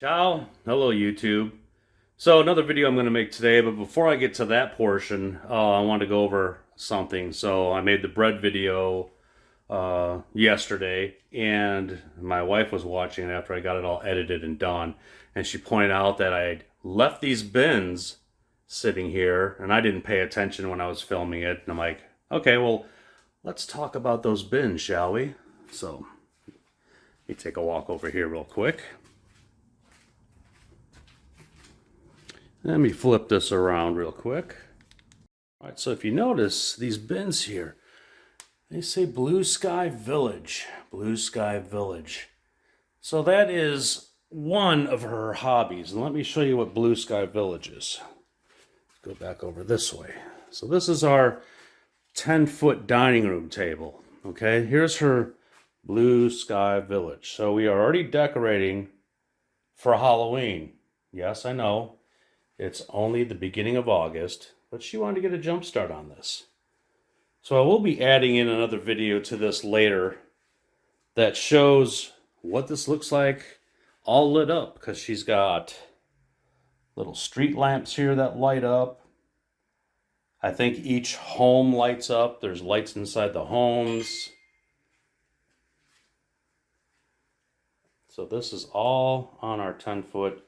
Ciao. Hello, YouTube. So another video I'm going to make today, but before I get to that portion, I want to go over something. So I made the bread video yesterday, and my wife was watching it after I got it all edited and done, and she pointed out that I'd left these bins sitting here, and I didn't pay attention when I was filming it, and I'm like, okay, well, let's talk about those bins, shall we? So let me take a walk over here real quick. Let me flip this around real quick. All right, so if you notice, these bins here, they say Blue Sky Village. Blue Sky Village. So that is one of her hobbies. And let me show you what Blue Sky Village is. Let's go back over this way. So this is our 10-foot dining room table. Okay, here's her Blue Sky Village. So we are already decorating for Halloween. Yes, I know. It's only the beginning of August, but she wanted to get a jump start on this. So I will be adding in another video to this later that shows what this looks like all lit up, because she's got little street lamps here that light up. I think each home lights up. There's lights inside the homes. So this is all on our 10-foot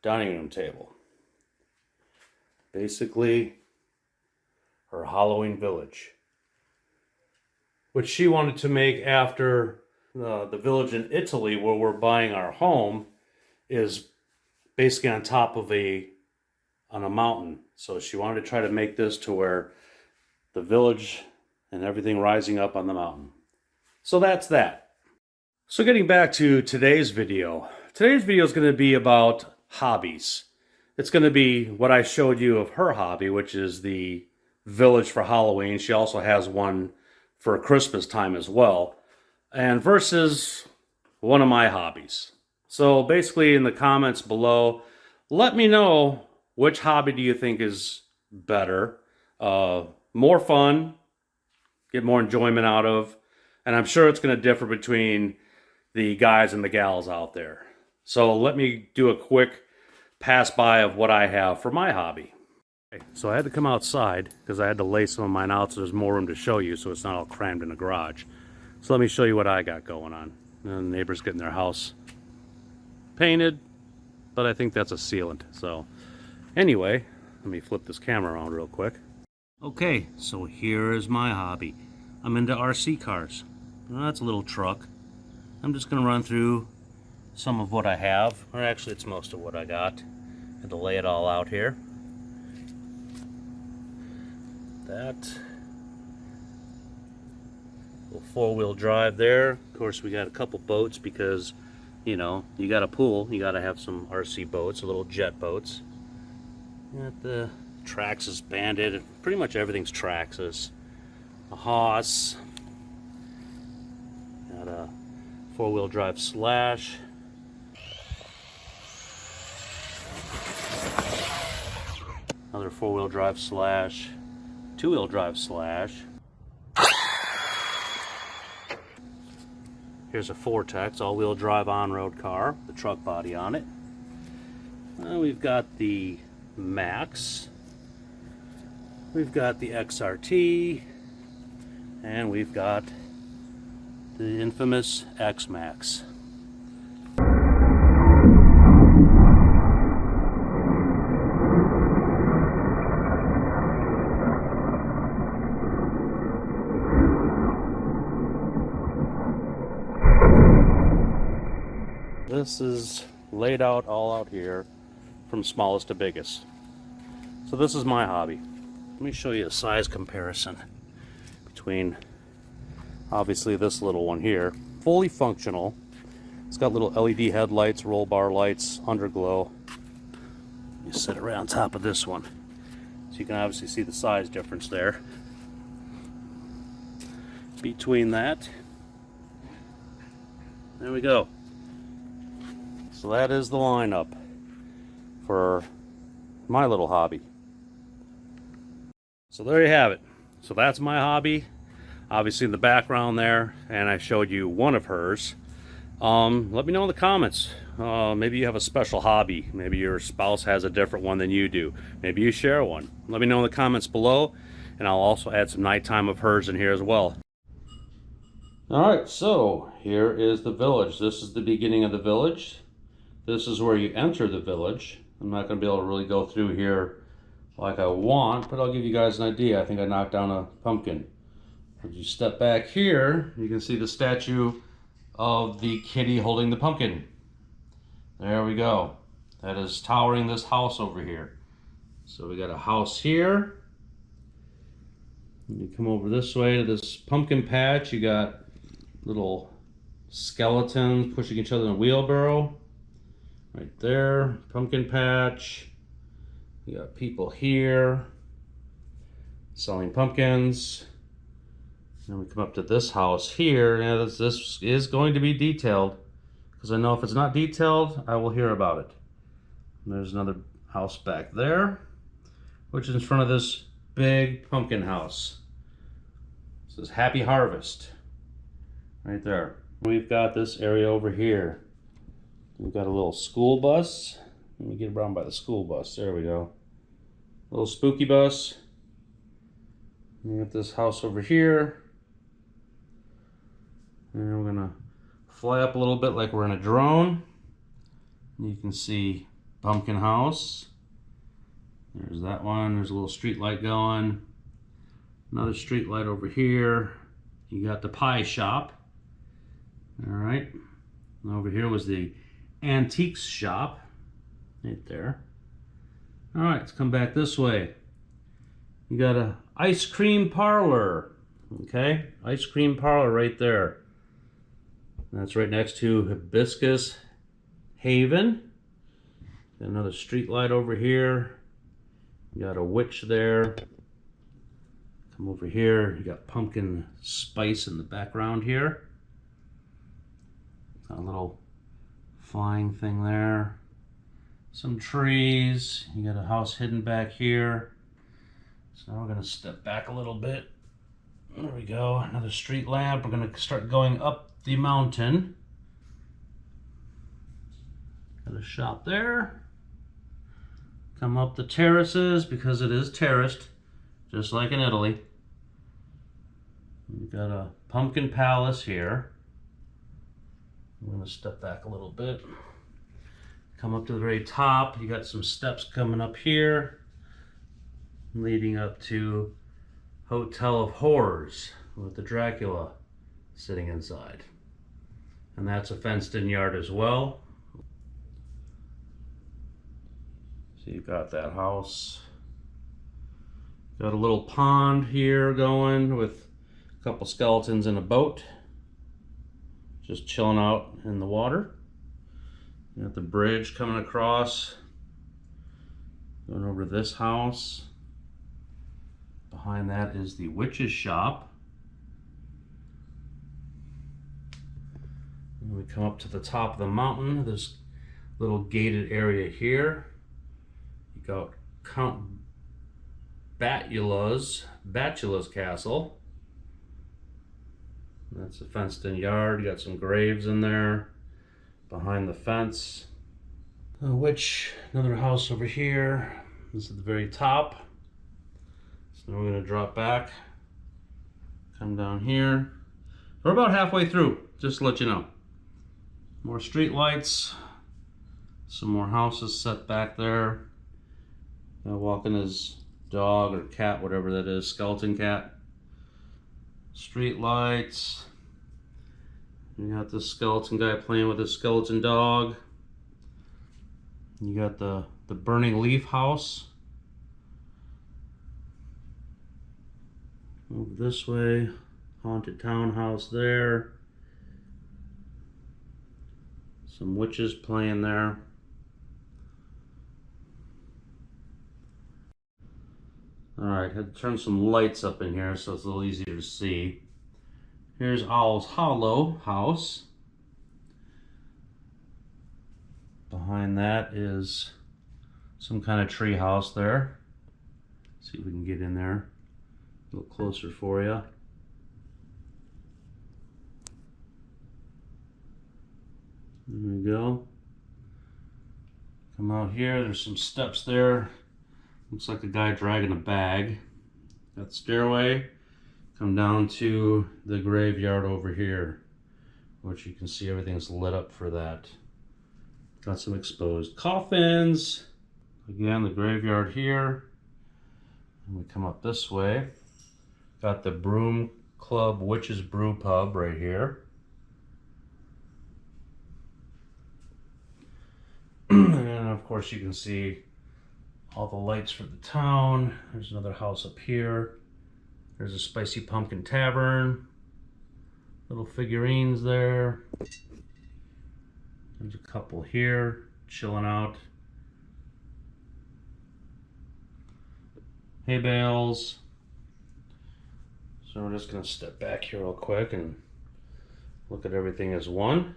dining room table. Basically, her Halloween village, which she wanted to make after the village in Italy where we're buying our home is basically on top of on a mountain. So she wanted to try to make this to where the village and everything rising up on the mountain. So that's that. So getting back to today's video. Today's video is going to be about hobbies. It's going to be what I showed you of her hobby, which is the village for Halloween. She also has one for Christmas time as well. And versus one of my hobbies. So basically in the comments below, let me know which hobby do you think is better, more fun, get more enjoyment out of. And I'm sure it's going to differ between the guys and the gals out there. So let me do a quick pass by of what I have for my hobby. Okay, so I had to come outside because I had to lay some of mine out so there's more room to show you, so it's not all crammed in the garage. So let me show you what I got going on. And the neighbor's getting their house painted, but I think that's a sealant. So anyway, let me flip this camera around real quick. Okay, so here is my hobby. I'm into RC cars. Well, that's a little truck. I'm just going to run through some of what I have, or actually it's most of what I got, and to lay it all out here. That little four-wheel drive there. Of course, we got a couple boats because, you know, you got a pool, you got to have some RC boats, little jet boats. Got the Traxxas Bandit. Pretty much everything's Traxxas. A Haas. Got a four-wheel drive Slash. Another four-wheel drive Slash, two-wheel drive Slash. Here's a Vortex all-wheel drive on-road car, the truck body on it. We've got the Max. We've got the XRT. And we've got the infamous X-Max. This is laid out all out here from smallest to biggest. So this is my hobby. Let me show you a size comparison between obviously this little one here, fully functional. It's got little LED headlights, roll bar lights, underglow. You sit right on top of this one. So you can obviously see the size difference there. Between that, there we go. So that is the lineup for my little hobby. So there you have it. So that's my hobby. Obviously in the background there, and I showed you one of hers. Let me know in the comments maybe you have a special hobby. Maybe your spouse has a different one than you do. Maybe you share one. Let me know in the comments below, and I'll also add some nighttime of hers in here as well. Alright, so here is the village. This is the beginning of the village. This is where you enter the village. I'm not going to be able to really go through here like I want, but I'll give you guys an idea. I think I knocked down a pumpkin. As you step back here, you can see the statue of the kitty holding the pumpkin. There we go. That is towering this house over here. So we got a house here. You come over this way to this pumpkin patch. You got little skeletons pushing each other in a wheelbarrow. Right there, pumpkin patch. You got people here selling pumpkins. Then we come up to this house here. Now this is going to be detailed, because I know if it's not detailed, I will hear about it. And there's another house back there, which is in front of this big pumpkin house. It says Happy Harvest right there. We've got this area over here. We've got a little school bus. Let me get around by the school bus. There we go. A little spooky bus. We got this house over here. And we're gonna fly up a little bit like we're in a drone. You can see pumpkin house. There's that one. There's a little street light going. Another street light over here. You got the pie shop. All right. And over here was the antiques shop. Right there. All right, let's come back this way. You got a ice cream parlor. Okay, ice cream parlor right there. That's right next to Hibiscus Haven. Got another street light over here. You got a witch there. Come over here. You got pumpkin spice in the background here. Got a little flying thing there. Some trees. You got a house hidden back here. So now we're going to step back a little bit. There we go. Another street lamp. We're going to start going up the mountain. Got a shop there. Come up the terraces, because it is terraced, just like in Italy. We've got a pumpkin palace here. I'm going to step back a little bit. Come up to the very top. You got some steps coming up here, leading up to Hotel of Horrors with the Dracula sitting inside. And that's a fenced-in yard as well. So you've got that house. Got a little pond here going with a couple skeletons in a boat, just chilling out in the water. You got the bridge coming across, going over this house. Behind that is the witch's shop. And we come up to the top of the mountain, this little gated area here. You got Count Batula's castle. That's a fenced-in yard. You got some graves in there behind the fence. Which another house over here. This is at the very top. So now we're going to drop back, come down here. We're about halfway through, just to let you know. More street lights, some more houses set back there. Walking his dog or cat, whatever that is, skeleton cat. Street lights. You got this skeleton guy playing with his skeleton dog. You got the burning leaf house. Move this way. Haunted townhouse there. Some witches playing there. Alright, had to turn some lights up in here so it's a little easier to see. Here's Owl's Hollow house. Behind that is some kind of tree house there. See if we can get in there a little closer for you. There we go. Come out here, there's some steps there. Looks like a guy dragging a bag. Got the stairway. Come down to the graveyard over here, which you can see everything's lit up for that. Got some exposed coffins. Again, the graveyard here. And we come up this way. Got the Broom Club Witch's Brew Pub right here. And of course you can see all the lights for the town. There's another house up here. There's a Spicy Pumpkin Tavern. Little figurines there. There's a couple here chilling out. Hay bales. So we're just going to step back here real quick and look at everything as one.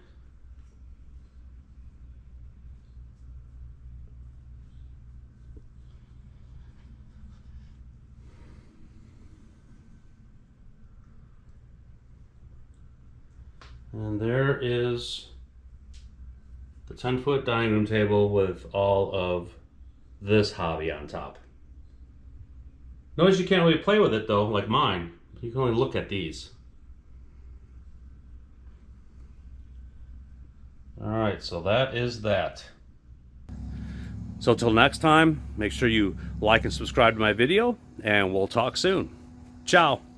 And there is the 10-foot dining room table with all of this hobby on top. Notice you can't really play with it though, like mine. You can only look at these. Alright, so that is that. So till next time, make sure you like and subscribe to my video, and we'll talk soon. Ciao!